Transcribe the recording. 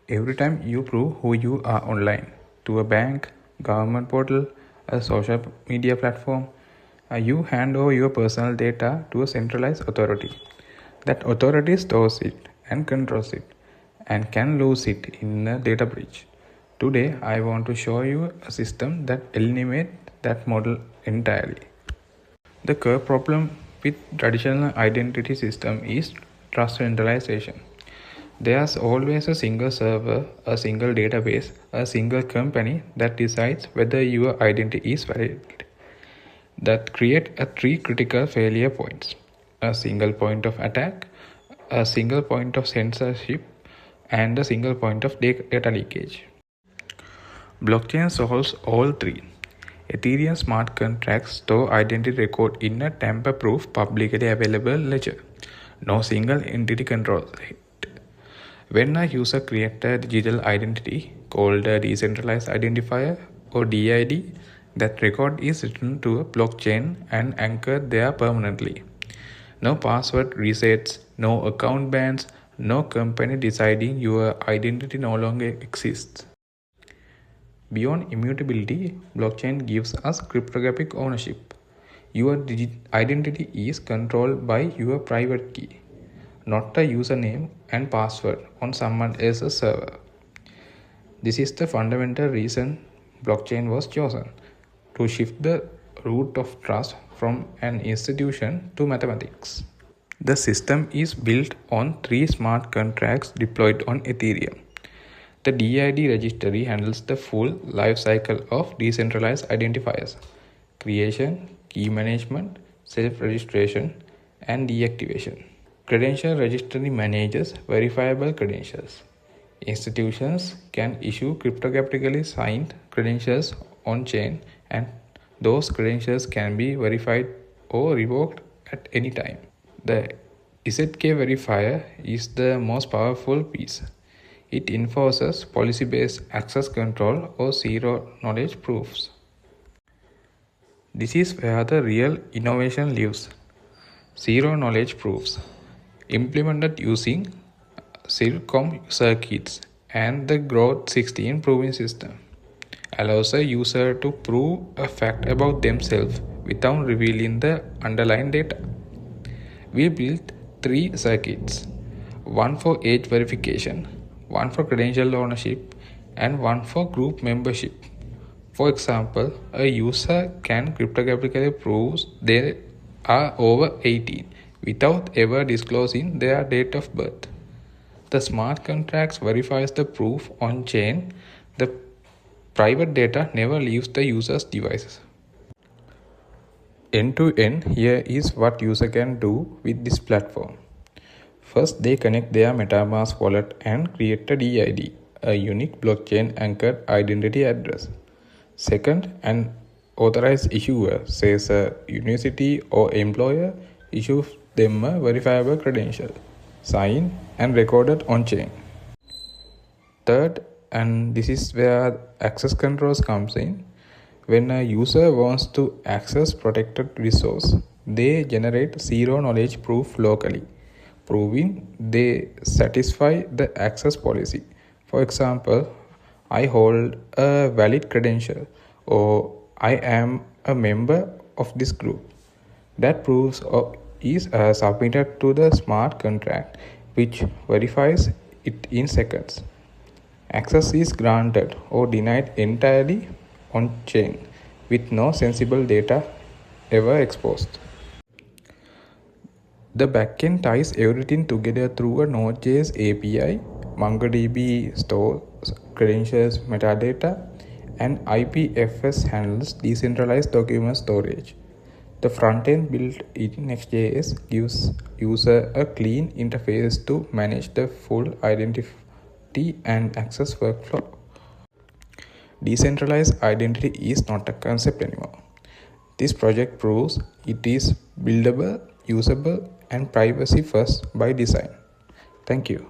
Every time you prove who you are online to a bank, government portal, a social media platform, you hand over your personal data to a centralized authority. That authority stores it and controls it and can lose it in a data breach. Today, I want to show you a system that eliminates that model entirely. The core problem with traditional identity system is trust centralization. There's always a single server, a single database, a single company that decides whether your identity is valid. That create three critical failure points: a single point of attack, a single point of censorship, and a single point of data leakage. Blockchain solves all three. Ethereum smart contracts store identity record in a tamper-proof publicly available ledger. No single entity controls it. When a user creates a digital identity called a decentralized identifier or DID, that record is written to a blockchain and anchored there permanently. No password resets, no account bans, no company deciding your identity no longer exists. Beyond immutability, blockchain gives us cryptographic ownership. Your identity is controlled by your private key, not a username and password on someone else's server. This is the fundamental reason blockchain was chosen: to shift the root of trust from an institution to mathematics. The system is built on three smart contracts deployed on Ethereum. The DID registry handles the full life cycle of decentralized identifiers: creation, key management, self-registration, and deactivation. Credential registry manages verifiable credentials. Institutions can issue cryptographically signed credentials on-chain, and those credentials can be verified or revoked at any time. The ZK verifier is the most powerful piece. It enforces policy-based access control or zero-knowledge proofs. This is where the real innovation lives. Zero-knowledge proofs, implemented using Circom circuits and the Growth 16 proving system, allows a user to prove a fact about themselves without revealing the underlying data. We built three circuits: one for age verification, one for credential ownership, and one for group membership. For example, a user can cryptographically prove they are over 18 without ever disclosing their date of birth. The smart contracts verifies the proof on-chain. The private data never leaves the user's devices. End-to-end, here is what user can do with this platform. First, they connect their MetaMask wallet and create a DID, a unique blockchain-anchored identity address. Second, an authorized issuer, says a university or employer, issues them a verifiable credential, signed and recorded on-chain. Third, and this is where access controls comes in, when a user wants to access protected resource, they generate zero-knowledge proof locally, proving they satisfy the access policy. For example, I hold a valid credential, or I am a member of this group. That proves is submitted to the smart contract, which verifies it in seconds. Access is granted or denied entirely on-chain, with no sensible data ever exposed. The backend ties everything together through a Node.js API. MongoDB stores credentials metadata, and IPFS handles decentralized document storage. The front-end built in Next.js gives user a clean interface to manage the full identity and access workflow. Decentralized identity is not a concept anymore. This project proves it is buildable, usable, and privacy first by design. Thank you.